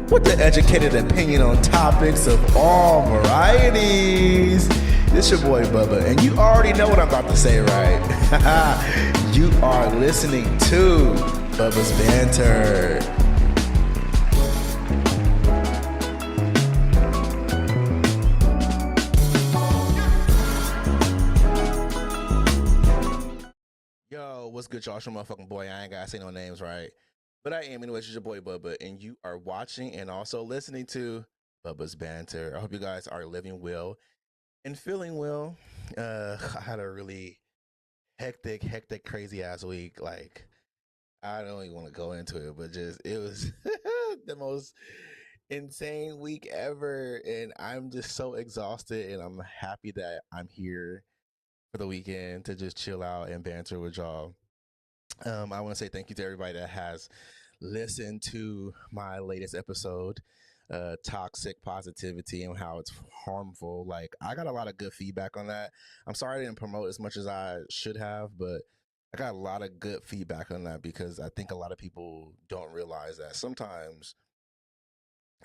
with the educated opinion on topics of all varieties. This your boy Bubba, and you already know what I'm about to say, right? You are listening to Bubba's Banter. Yo, what's good, y'all? It's your motherfucking boy. I ain't gotta say no names, right? But I am, anyways. It's your boy Bubba, and you are watching and also listening to Bubba's Banter. I hope you guys are living well and feeling well. I had a really hectic, crazy ass week. Like, I don't even want to go into it, but just it was the most insane week ever, and I'm just so exhausted, and I'm happy that I'm here for the weekend to just chill out and banter with y'all. I want to say thank you to everybody that has listened to my latest episode, Toxic Positivity and how it's harmful. Like, I got a lot of good feedback on that. I'm sorry I didn't promote as much as I should have, but I got a lot of good feedback on that because I think a lot of people don't realize that sometimes,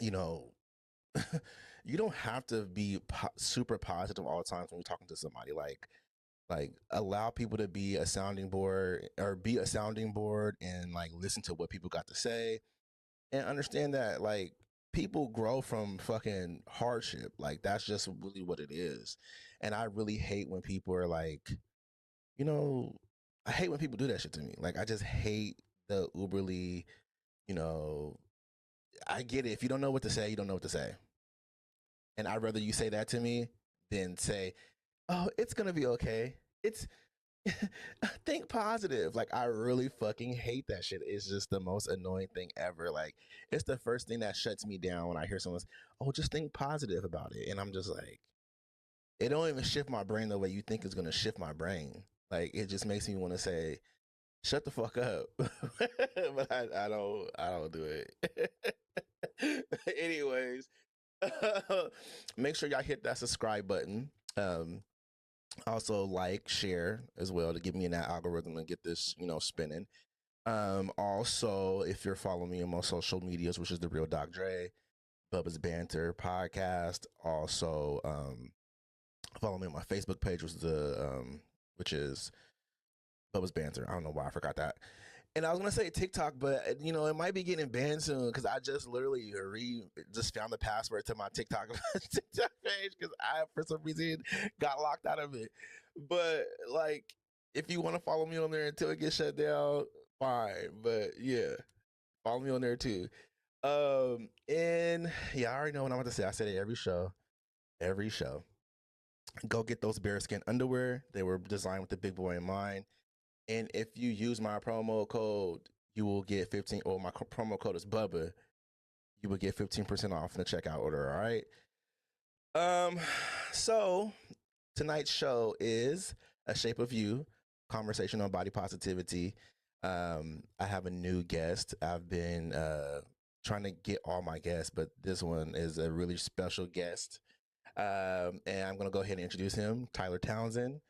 you know, you don't have to be super positive all the time when you're talking to somebody. Like allow people to be a sounding board or be a sounding board and like listen to what people got to say and understand that like people grow from fucking hardship. Like that's just really what it is. And I really hate when people are like, you know, I hate when people do that shit to me. Like I just hate the uberly, you know, I get it. If you don't know what to say, you don't know what to say. And I'd rather you say that to me than say, oh, it's gonna be okay. It's think positive. Like I really fucking hate that shit. It's just the most annoying thing ever. Like it's the first thing that shuts me down when I hear someone's, oh, just think positive about it. And I'm just like, it don't even shift my brain the way you think it's gonna shift my brain. Like it just makes me want to say, shut the fuck up. But I don't do it. Anyways, make sure y'all hit that subscribe button. Also like, share as well to get me in that algorithm and get this, spinning. Also, if you're following me on my social medias, which is the real Doc Dre, Bubba's Banter podcast. Also, follow me on my Facebook page, which is Bubba's Banter. I don't know why I forgot that. And I was gonna say TikTok, but it might be getting banned soon because I just literally just found the password to my TikTok TikTok page because I for some reason got locked out of it. But like, if you want to follow me on there until it gets shut down, fine. But yeah, follow me on there too. And yeah, I already know what I'm about to say. I said it every show. Every show. Go get those bearskin underwear. They were designed with the big boy in mind. And if you use my promo code, you will get 15, or my promo code is Bubba. You will get 15% off in the checkout order. All right. So tonight's show is A Shape of You, conversation on body positivity. I have a new guest. I've been trying to get all my guests, but this one is a really special guest. And I'm gonna go ahead and introduce him, Tyler Townsend.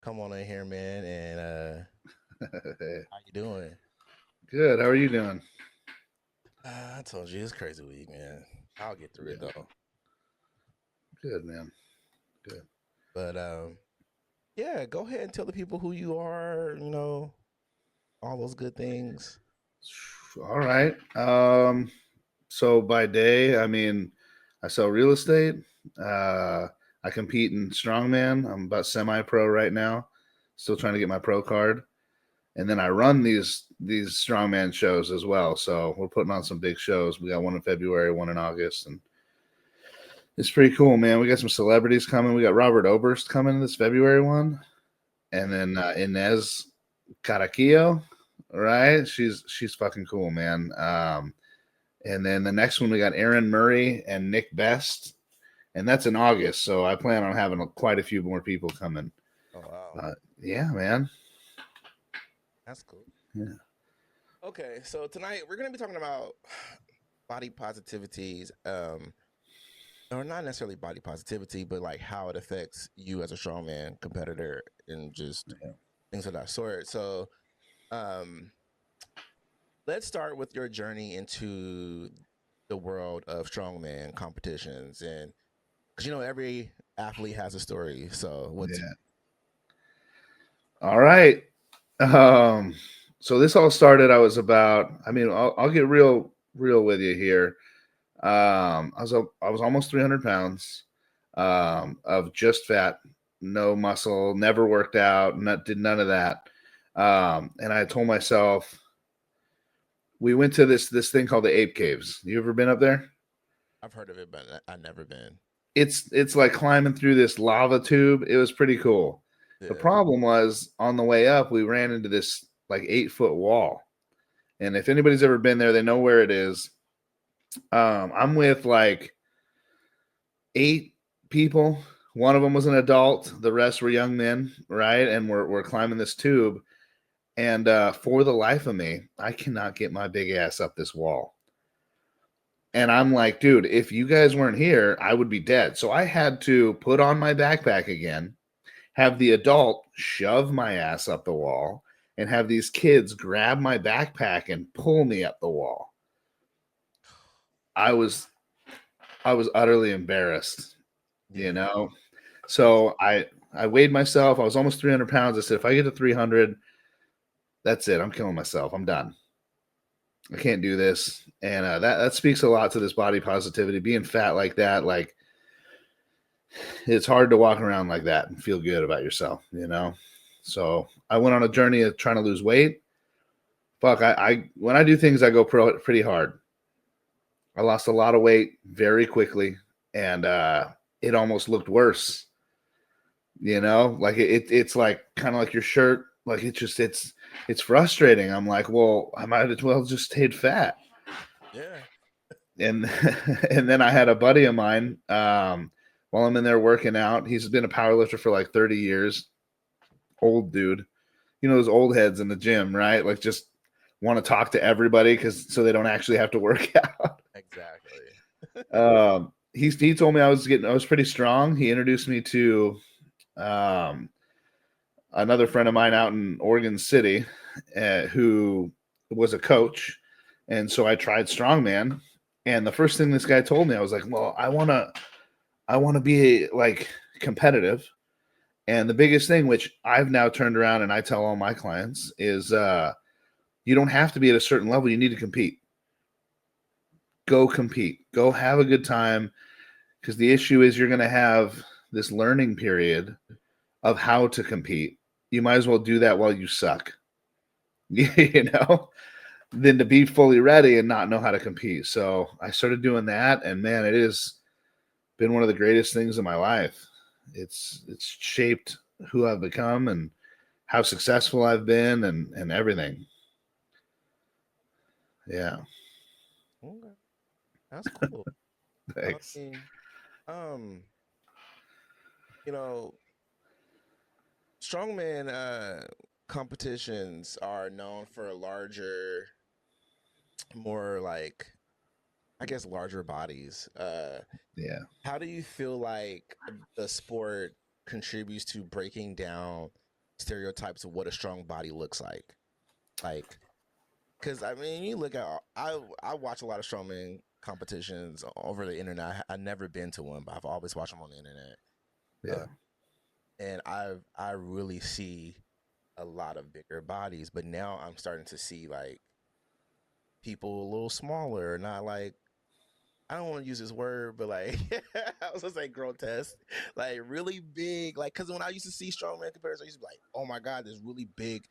Come on in here, man, and how you doing? Good. How are you doing? I told you it's crazy week, man. I'll get through it Yeah. though. Good, man. Good. But yeah, go ahead and tell the people who you are. All those good things. All right. So by day, I mean, I sell real estate. Uh, I compete in strongman. I'm about semi-pro right now. Still trying to get my pro card. And then I run these strongman shows as well. So we're putting on some big shows. We got one in February, one in August, and it's pretty cool, man. We got some celebrities coming. We got Robert Oberst coming this February one, and then Inez Caraquillo, right? She's fucking cool, man. And then the next one we got Aaron Murray and Nick Best, and that's in August. So I plan on having quite a few more people coming. Oh wow, Yeah, man. that's cool. Yeah. Okay, so tonight we're gonna be talking about body positivities, or not necessarily body positivity, but like how it affects you as a strongman competitor and just Yeah. things of that sort. So, um, let's start with your journey into the world of strongman competitions, and because every athlete has a story. So what's Yeah. All right. Um, so this all started. I'll get real with you here. I was almost 300 pounds of just fat, no muscle, never worked out, did none of that. And I told myself, we went to this thing called the Ape Caves. You ever been up there? I've heard of it, but I've never been. It's like climbing through this lava tube. It was pretty cool. The Yeah. problem was on the way up, we ran into this like 8-foot wall. And if anybody's ever been there, they know where it is. I'm with like 8 people. One of them was an adult. The rest were young men, right? And we're climbing this tube. And for the life of me, I cannot get my big ass up this wall. And I'm like, dude, if you guys weren't here, I would be dead. So I had to put on my backpack again, have the adult shove my ass up the wall, and have these kids grab my backpack and pull me up the wall. I was utterly embarrassed, Yeah. So I weighed myself. I was almost 300 pounds. I said, if I get to 300, that's it. I'm killing myself. I'm done. I can't do this. And that speaks a lot to this body positivity. Being fat like that, like it's hard to walk around like that and feel good about yourself, So I went on a journey of trying to lose weight. Fuck, I when I do things, I go pretty hard. I lost a lot of weight very quickly, and it almost looked worse. Like it's like kind of like your shirt. Like it's frustrating. I'm like, well, I might as well just stayed fat. Yeah. And and then I had a buddy of mine. While I'm in there working out, he's been a powerlifter for like 30 years. Old dude, those old heads in the gym, right? Like just want to talk to everybody so they don't actually have to work out. Exactly. He told me I was pretty strong. He introduced me to another friend of mine out in Oregon City, who was a coach, and so I tried strongman. And the first thing this guy told me, I was like, well, I want to be like competitive. And the biggest thing, which I've now turned around and I tell all my clients, is you don't have to be at a certain level. You need to compete. Go compete. Go have a good time. Because the issue is you're going to have this learning period of how to compete. You might as well do that while you suck, than to be fully ready and not know how to compete. So I started doing that, and man, it has been one of the greatest things in my life. It's shaped who I've become and how successful I've been and everything. Yeah. Okay. That's cool. I Thanks. mean, um, you know, strongman competitions are known for larger, more like I guess larger bodies. Yeah. How do you feel like the sport contributes to breaking down stereotypes of what a strong body looks like? Like, because I mean, you look at I watch a lot of strongman competitions over the internet. I've never been to one, but I've always watched them on the internet. Yeah. Uh, and I really see a lot of bigger bodies, but now I'm starting to see like people a little smaller, not like I don't want to use this word, but like I was gonna say grotesque, like really big. Like, cause when I used to see strongman comparisons, I used to be like, oh my god, this really big,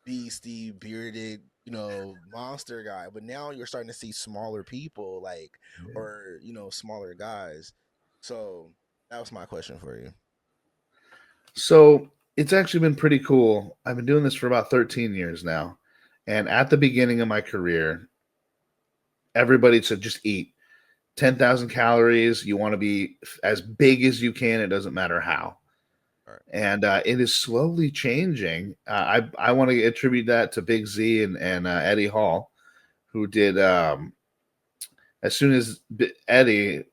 beastie, bearded, monster guy. But now you're starting to see smaller people, like, Yeah. or smaller guys. So that was my question for you. So it's actually been pretty cool. I've been doing this for about 13 years now. And at the beginning of my career, everybody said just eat 10,000 calories. You want to be as big as you can. It doesn't matter how. All right. And it is slowly changing. I want to attribute that to Big Z and Eddie Hall, who did, as soon as Eddie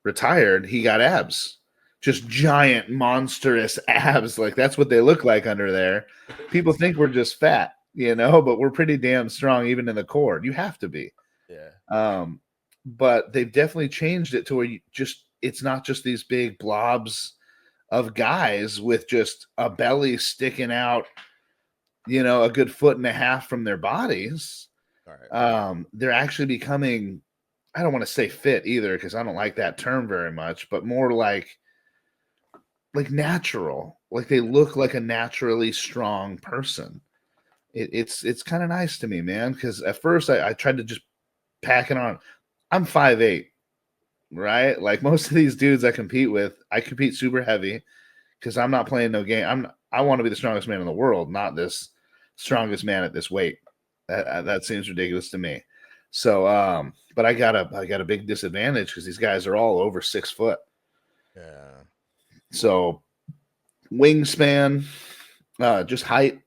retired, he got abs. Just giant, monstrous abs. Like that's what they look like under there. People think we're just fat, but we're pretty damn strong, even in the core. You have to be. Yeah. but they've definitely changed it to where it's not just these big blobs of guys with just a belly sticking out, a good foot and a half from their bodies. All right. They're actually becoming, I don't want to say fit either because I don't like that term very much, but more like natural. Like they look like a naturally strong person. It's kind of nice to me, man. Because at first I tried to just pack it on. I'm 5'8", right? Like most of these dudes I compete with, I compete super heavy because I'm not playing no game. I want to be the strongest man in the world, not this strongest man at this weight. That seems ridiculous to me. So, but I got a big disadvantage because these guys are all over 6 foot. Yeah. So wingspan, just height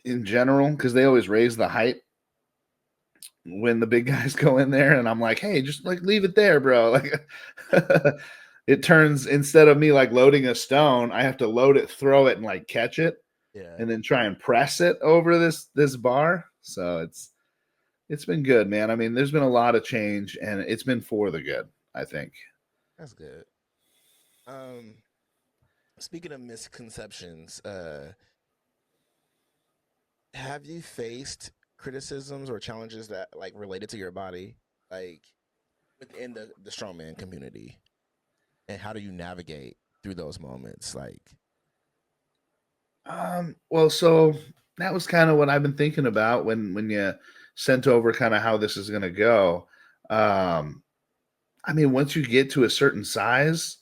in general, because they always raise the height when the big guys go in there, and I'm like, hey, just like leave it there, bro. Like it turns, instead of me like loading a stone, I have to load it, throw it, and like catch it, Yeah. and then try and press it over this bar. So it's been good, man. I mean, there's been a lot of change, and it's been for the good, I think. That's good. Um, Speaking of misconceptions, have you faced criticisms or challenges that like related to your body, like within the strongman community, and how do you navigate through those moments? Like, Well, so that was kind of what I've been thinking about when you sent over kind of how this is going to go. Um, I mean, once you get to a certain size,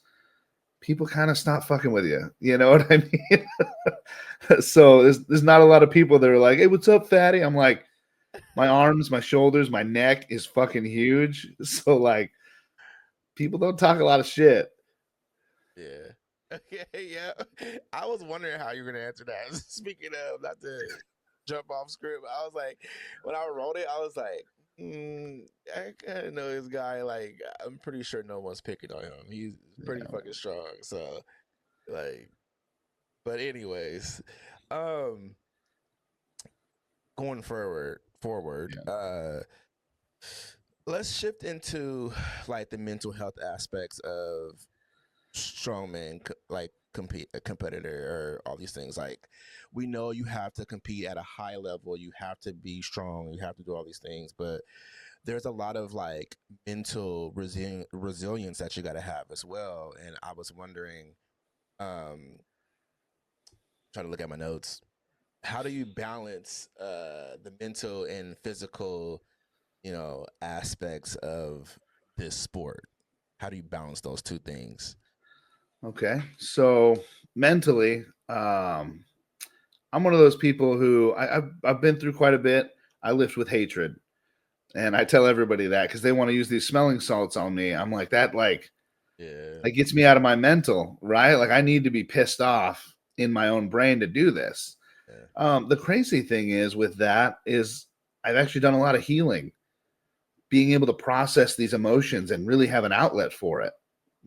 people kind of stop fucking with you. You know what I mean? So there's not a lot of people that are like, "Hey, what's up, fatty?" I'm like, my arms, my shoulders, my neck is fucking huge. So like, people don't talk a lot of shit. yeah. Okay, yeah. I was wondering how you were gonna answer that. Speaking of, not to jump off script, I was like, when I wrote it, I was like, I kind of know this guy. Like, I'm pretty sure no one's picking on him. He's pretty Yeah. fucking strong. So, like, but anyways, um, going forward, Yeah. let's shift into like the mental health aspects of strongman, like compete a competitor or all these things. Like, we know you have to compete at a high level, you have to be strong, you have to do all these things, but there's a lot of like mental resilience that you got to have as well. And I was wondering, trying to look at my notes, how do you balance the mental and physical, aspects of this sport? How do you balance those two things? Okay. So mentally, I'm one of those people who I've been through quite a bit. I lift with hatred, and I tell everybody that because they want to use these smelling salts on me. I'm like that, Yeah. like gets me out of my mental, right? Like I need to be pissed off in my own brain to do this. Yeah. The crazy thing is with that is I've actually done a lot of healing, being able to process these emotions and really have an outlet for it,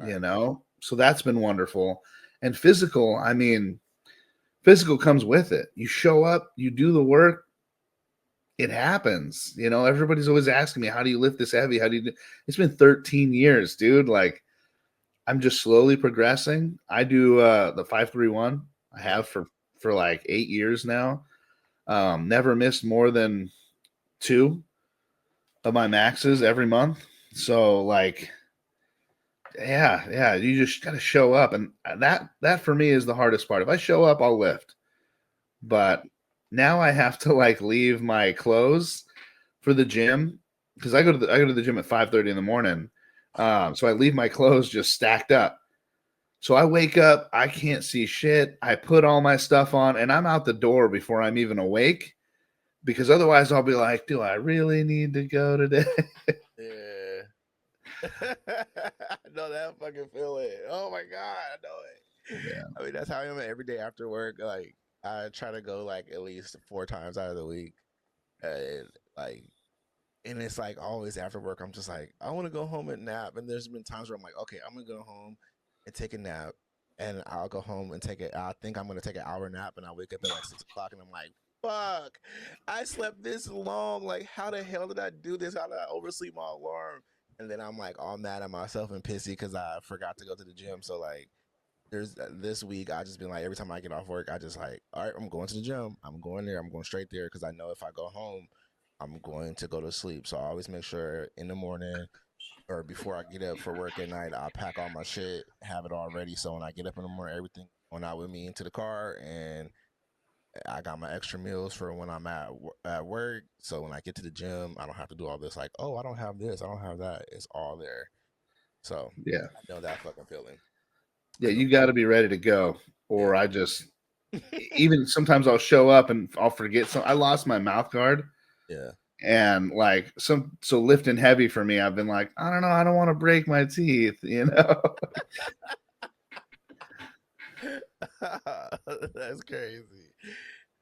All right. So that's been wonderful. And physical, I mean, physical comes with it. You show up, you do the work, it happens. Everybody's always asking me, how do you lift this heavy? How do you do? It's been 13 years, dude. Like I'm just slowly progressing. I do the 531. I Yeah. have for like 8 years now. Never missed more than two of my maxes every month. So like, yeah, you just got to show up, and that for me is the hardest part. If I show up, I'll lift, but now I have to like leave my clothes for the gym because I go to the gym at 5:30 in the morning. So I leave my clothes just stacked up. So I wake up, I can't see shit. I put all my stuff on, and I'm out the door before I'm even awake because otherwise I'll be like, do I really need to go today? Yeah. I know that fucking feeling. Oh my god, I know it. Yeah. I mean, that's how I am every day after work. Like, I try to go like at least 4 times out of the week, and like, and it's like always after work. I'm just like, I want to go home and nap. And there's been times where I'm like, okay, I'm gonna go home and take a nap, and I'll go home and take it. I think I'm gonna take an hour nap, and I wake up at like 6 o'clock, and I'm like, fuck, I slept this long. Like, how the hell did I do this? How did I oversleep my alarm? and then I'm like all mad at myself and pissy because I forgot to go to the gym. So like, there's this week I just been like every time I get off work, I just like, all right, I'm going to the gym. I'm going there. I'm going straight there because I know if I go home, I'm going to go to sleep. So I always make sure in the morning or before I get up for work at night, I pack all my shit, have it all ready. So when I get up in the morning, everything going out with me into the car, and I got my extra meals for when I'm at work. So when I get to the gym, I don't have to do all this like, oh, I don't have this, I don't have that. It's all there. So Yeah. I know that fucking feeling. Yeah, I know you got to be ready to go. that. Or I just, even sometimes I'll show up and I'll forget some. I lost my mouth guard. Yeah. And like so lifting heavy for me, I've been like, I don't know, I don't want to break my teeth, you know? That's crazy.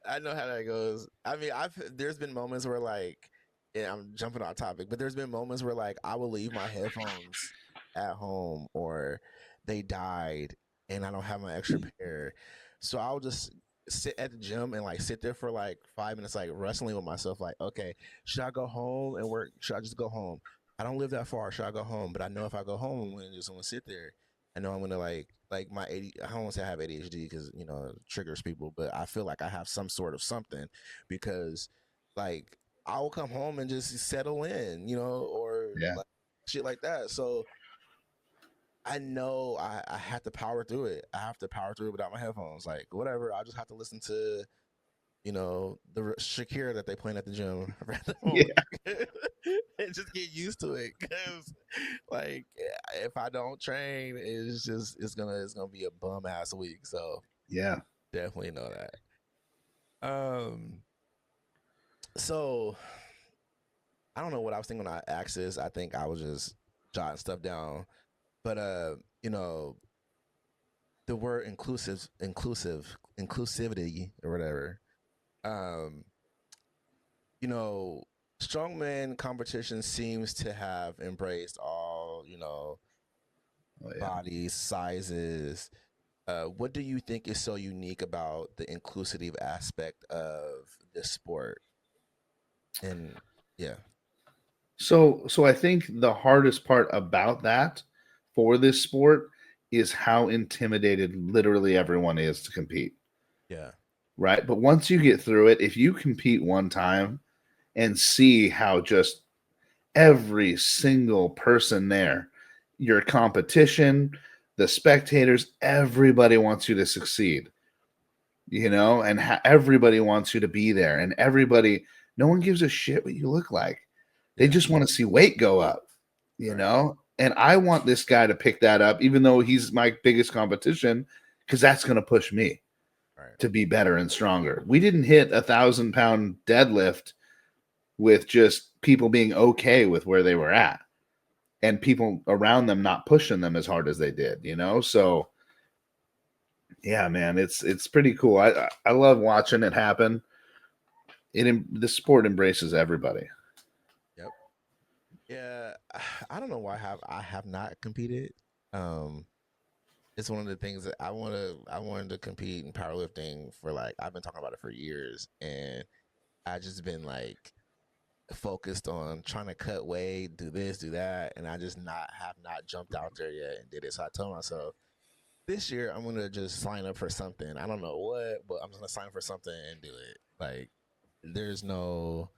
I know how that goes. I mean, there's been moments where like, yeah, I'm jumping off topic, but there's been moments where like I will leave my headphones at home or they died and I don't have my extra pair. So I'll just sit at the gym and like sit there for like 5 minutes, like wrestling with myself, like, okay, should I go home and work? Should I just go home? I don't live that far. Should I go home? But I know if I go home, I'm gonna sit there. I know I'm gonna like my I don't want to say I have ADHD because you know it triggers people, but I feel like I have some sort of something because like I will come home and just settle in, you know, or Yeah. like shit like that. So I know I have to power through it. I have to power through it without my headphones. Like whatever, I just have to listen to you know the Shakira that they playing at the gym at the moment. Yeah. And just get used to it because like if I don't train it's gonna be a bum ass week, so Yeah. definitely know that. So I don't know what I was thinking when I asked this. I think I was just jotting stuff down, but you know the word inclusivity or whatever. um you know, strongman competition seems to have embraced all, you know, Oh yeah. bodies, sizes. What do you think is so unique about the inclusive aspect of this sport? And yeah, So I think the hardest part about that for this sport is how intimidated literally everyone is to compete, yeah, right? But once you get through it, if you compete one time and see how just every single person there, your competition, the spectators, everybody wants you to succeed, you know, and everybody wants you to be there, and everybody, no one gives a shit what you look like. They yeah, just want to see weight go up, you right, know? And I want this guy to pick that up, even though he's my biggest competition, because that's going to push me right, to be better and stronger. We didn't hit 1,000-pound deadlift with just people being okay with where they were at and people around them not pushing them as hard as they did, you know? So yeah, man, it's pretty cool. I love watching it happen. The sport embraces everybody. yep, yeah. I don't know why I have not competed. Um, it's one of the things that I wanted to compete in powerlifting for like I've been talking about it for years, and I just been like focused on trying to cut weight, do this, do that, and I just not have not jumped out there yet and did it. So I told myself this year I'm gonna just sign up for something. I don't know what, but I'm just gonna sign up for something and do it. Like there's no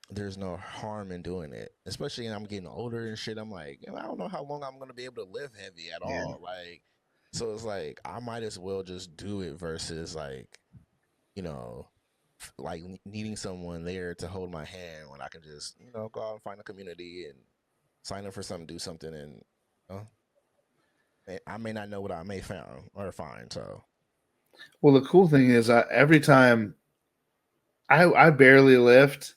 there's no harm in doing it, especially when I'm getting older and shit. I'm like, I don't know how long I'm gonna be able to lift heavy at Yeah. all. Like, so it's like I might as well just do it versus like, you know, like needing someone there to hold my hand when I can just, you know, go out and find a community and sign up for something, do something, and you know, I may not know what I may found or find. So Well, the cool thing is, every time I barely lift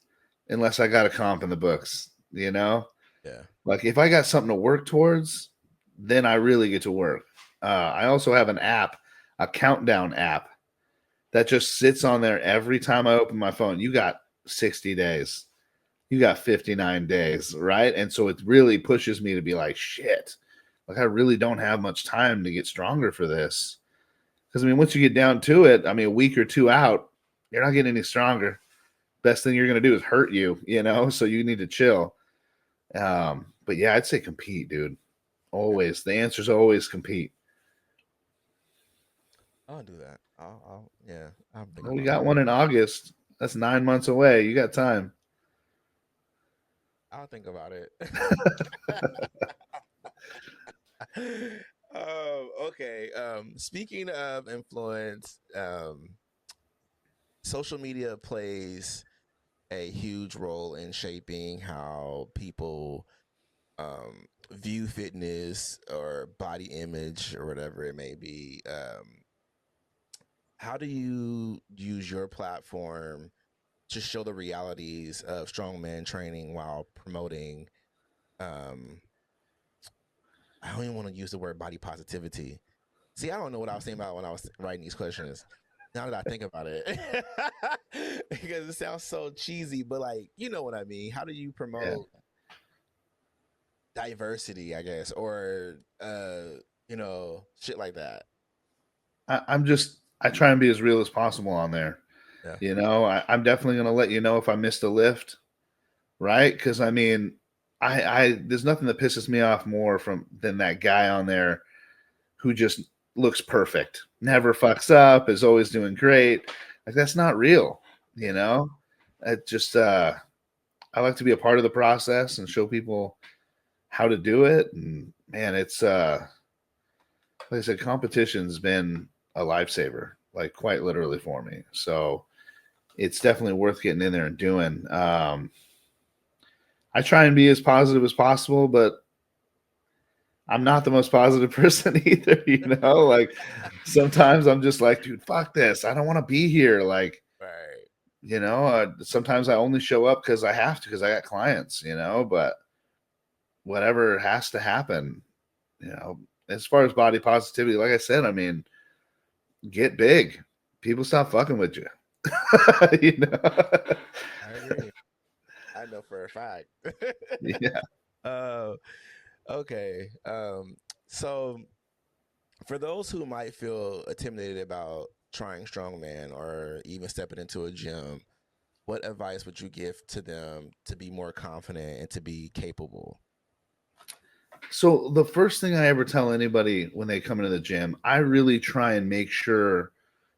unless I got a comp in the books, you know? yeah, Like if I got something to work towards, then I really get to work. I also have an app, a countdown app that just sits on there every time I open my phone. You got 60 days. You got 59 days, right? And so it really pushes me to be like, shit, like I really don't have much time to get stronger for this. Because I mean, once you get down to it, I mean, a week or two out, you're not getting any stronger. Best thing you're going to do is hurt you, you know? So you need to chill. But yeah, I'd say compete, dude. Always. The answer's always compete. I'll do that. Yeah, I'll think Well, we about got that. one in August. That's 9 months away. You got time. I'll think about it. Okay. Speaking of influence, social media plays a huge role in shaping how people view fitness or body image or whatever it may be. How do you use your platform to show the realities of strongman training while promoting? Um, I don't even want to use the word body positivity. See, I don't know what I was thinking about when I was writing these questions. Now that I think about it, because it sounds so cheesy, but like, you know what I mean. How do you Yeah. promote diversity, I guess, or shit like that? I try and be as real as possible on there. Yeah. I'm definitely going to let you know if I missed a lift, right? Because I mean, I there's nothing that pisses me off more than that guy on there who just looks perfect, never fucks up, is always doing great. Like that's not real, you know. It just I like to be a part of the process and show people how to do it. And man, it's like I said, competition's been a lifesaver, like quite literally for me. So it's definitely worth getting in there and doing. I try and be as positive as possible, but I'm not the most positive person either. Like sometimes I'm just like, dude, fuck this. I don't want to be here. Like, Right. sometimes I only show up because I have to, because I got clients, but whatever has to happen, you know, as far as body positivity, like I said, I mean, get big. People stop fucking with you. you know? I agree. I know for a fact. Yeah. uh, okay. So for those who might feel intimidated about trying strongman or even stepping into a gym, what advice would you give to them to be more confident and to be capable? So the first thing I ever tell anybody when they come into the gym, I really try and make sure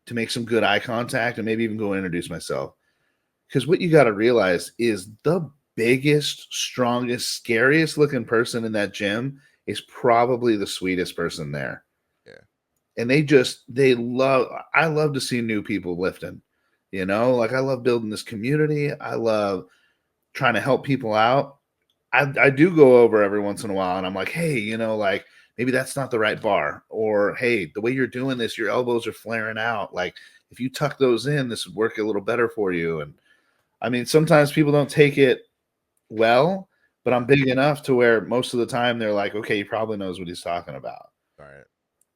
to make some good eye contact and maybe even go introduce myself. Because what you got to realize is the biggest, strongest, scariest looking person in that gym is probably the sweetest person there. Yeah. And I love to see new people lifting. Like I love building this community. I love trying to help people out. I do go over every once in a while and I'm like, hey, like maybe that's not the right bar. Or hey, the way you're doing this, your elbows are flaring out. Like if you tuck those in, this would work a little better for you. And I mean, sometimes people don't take it well, but I'm Yeah. big enough to where most of the time they're like, okay, he probably knows what he's talking about. All right.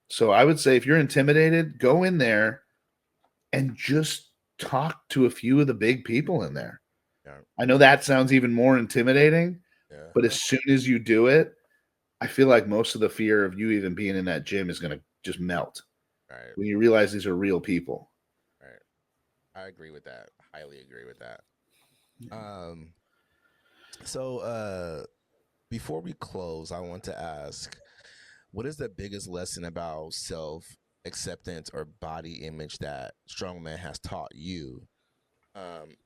So I would say if you're intimidated, go in there and just talk to a few of the big people in there. Yeah. I know that sounds even more intimidating, Yeah. but as soon as you do it, I feel like most of the fear of you even being in that gym is going to just melt Right. when you realize these are real people. Right. I agree with that. Highly agree with that. Um. So, before we close, I want to ask, what is the biggest lesson about self acceptance or body image that strongman has taught you? Um.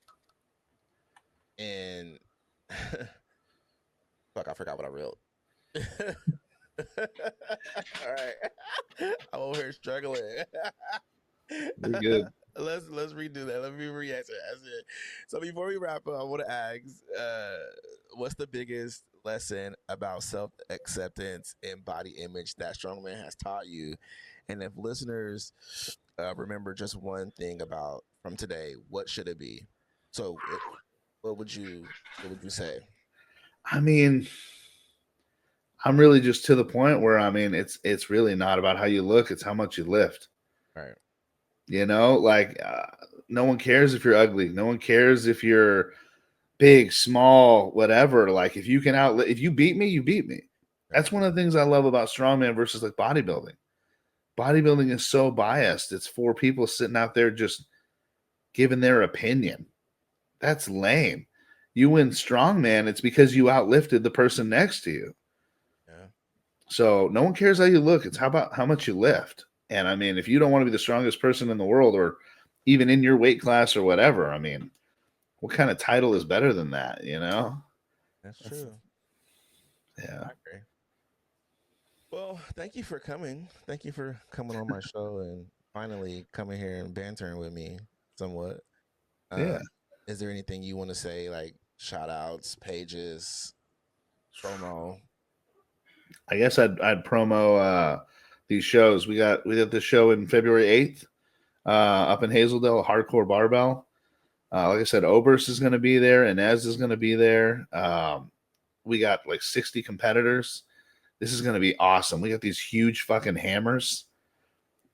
And fuck, I forgot what I wrote. All right. I'm over here struggling. You're good. Let's redo that. Let me re-answer. That's it. So before we wrap up, I want to ask, what's the biggest lesson about self acceptance and body image that Strongman has taught you? And if listeners remember just one thing about from today, what should it be? So, what would you say? I mean, I'm really just to the point where I mean, it's really not about how you look; it's how much you lift. Right. Like no one cares if you're ugly. No one cares if you're big, small, whatever. Like if you beat me, you beat me. Right. That's one of the things I love about strongman versus like bodybuilding. Bodybuilding is so biased. It's for people sitting out there just giving their opinion. That's lame. you win strongman, it's because you outlifted the person next to you. Yeah. So no one cares how you look. It's how about how much you lift. And I mean, if you don't want to be the strongest person in the world or even in your weight class or whatever, I mean, what kind of title is better than that, you know? That's true. Yeah. I agree. Well, thank you for coming. Thank you for coming on my show and finally coming here and bantering with me somewhat. Yeah. Is there anything you want to say, like shout outs, pages, promo? I guess I'd promo these shows. We got this show in February 8th up in Hazeldale, Hardcore Barbell. Like I said, Oberst is going to be there. Inez is going to be there. We got like 60 competitors. This is going to be awesome. We got these huge fucking hammers.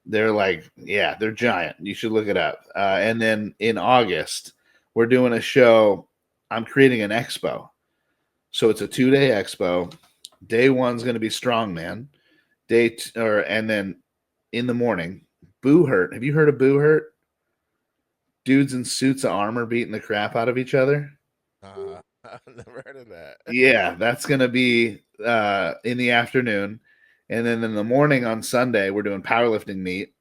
They're like, yeah, they're giant. You should look it up. And then in August, we're doing a show. I'm creating an expo. So it's a 2-day expo. Day one's going to be Strongman. And then in the morning, Boo Hurt. Have you heard of Boo Hurt? Dudes in suits of armor beating the crap out of each other. I've never heard of that. Yeah, that's going to be in the afternoon. And then in the morning on Sunday, we're doing powerlifting meet.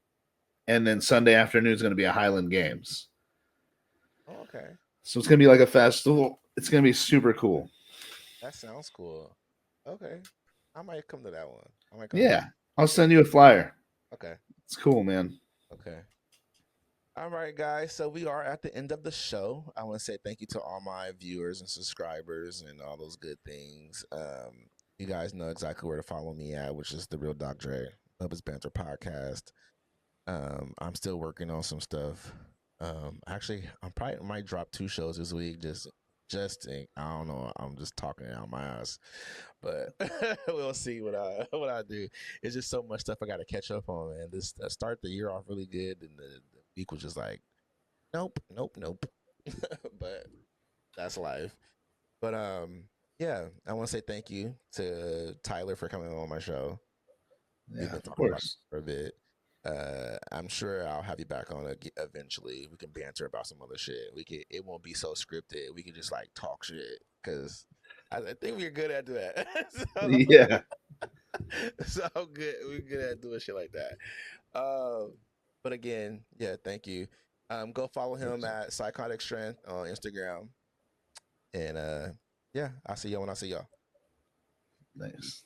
And then Sunday afternoon is going to be a Highland Games. Oh, okay. So it's going to be like a festival. It's going to be super cool. That sounds cool. Okay. I might come to that one. I might come to Yeah, I'll send you a flyer. Okay. It's cool, man. Okay. All right, guys. So we are at the end of the show. I want to say thank you to all my viewers and subscribers and all those good things. You guys know exactly where to follow me at, which is the Real Doc Dre, Bubba's Banter podcast. I'm still working on some stuff. Actually, I'm probably might drop 2 shows this week. I don't know. I'm just talking out my ass, but we'll see what I do. It's just so much stuff I got to catch up on, man. This start the year off really good, and the week was just like, nope, nope, nope. But that's life. But yeah, I want to say thank you to Tyler for coming on my show. We've Yeah, been of talking about course. it for a bit. I'm sure I'll have you back on eventually. We can banter about some other shit. It won't be so scripted. We can just like talk shit because I think we're good at that. Yeah. So good. We're good at doing shit like that. But again, yeah, thank you. Go follow him at Psychotic Strength on Instagram. And yeah, I'll see y'all when I see y'all. Nice.